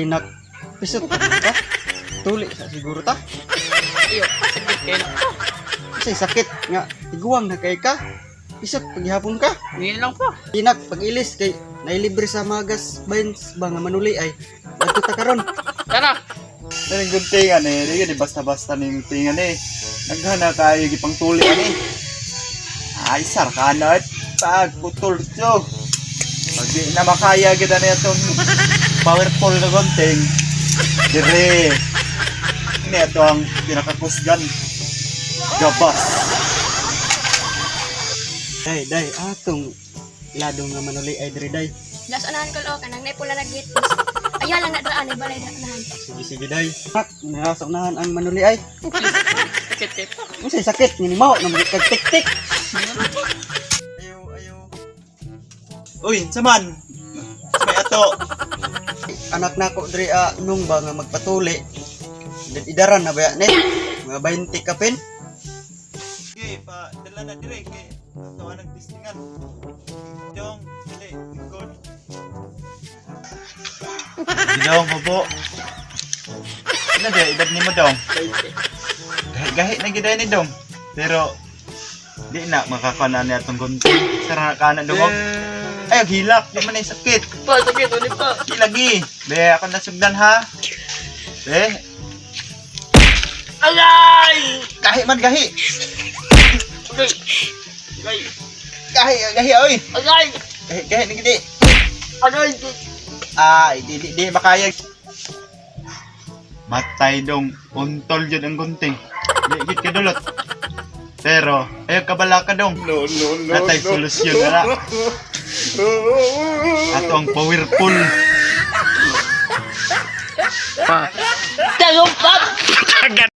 Inak, pisot ka ka? Tuli sa siguro ta? Iyo, sakit kayo na. Kasi sakit nga, tiguang na kay ka. Pisot, paghihapon ka. Ngayon lang po. Inak, pag-ilis kay nailibre sa magas bines ba nga manuli ay nagtuta karon. Tara! Naring guntingan eh, di basta-basta ning tingan eh. Naghana kayo gipang tuli ani. Ay sarkanat pag putol so. Pag di na makaya kita na itong powerful na gunting. Dire. Ini ito ang pinakakusgan. Gabas. Day, atong ladong nga manuli ay diri day. Das anahan ko lo kanang nay pula nagit. Aya lang na daan ay balay na anahan. Sige day. Nak, narasok nahan ang manuli ay. Sakit kayo. Unsay sakit ni mao na magkag tik-tik. Ayo. Uy, saman. May ato. Anak nako diri nung ba nga magpatuli. Idaran na ba ni? Mga 20 kapin. Okay, pa dala na dire kay ato ang nagtistingan. Dong, dili, good. Dong mo po. Ano ba edad ni mo dong? Gahit na gid ni dong. Pero di na makakana ni atong gunting. Sara ka na dong. Ay, hilak, di man ay sakit. Pa, sakit. Ulit pa. Di lagi. Be, ako nasugdan ha. Be, Agay! gahi man gahi. Agay! Agay! Gahi oy. Agay! Gahi ni gidi. Agay! Ay, di makaya. Matay dong, untol jud ang gunting. Di gid kadulot. Pero, ayo kabala ka dong. No. Natay solusyon na. Ato ang powerful. Pa! Tagumpap! Agad!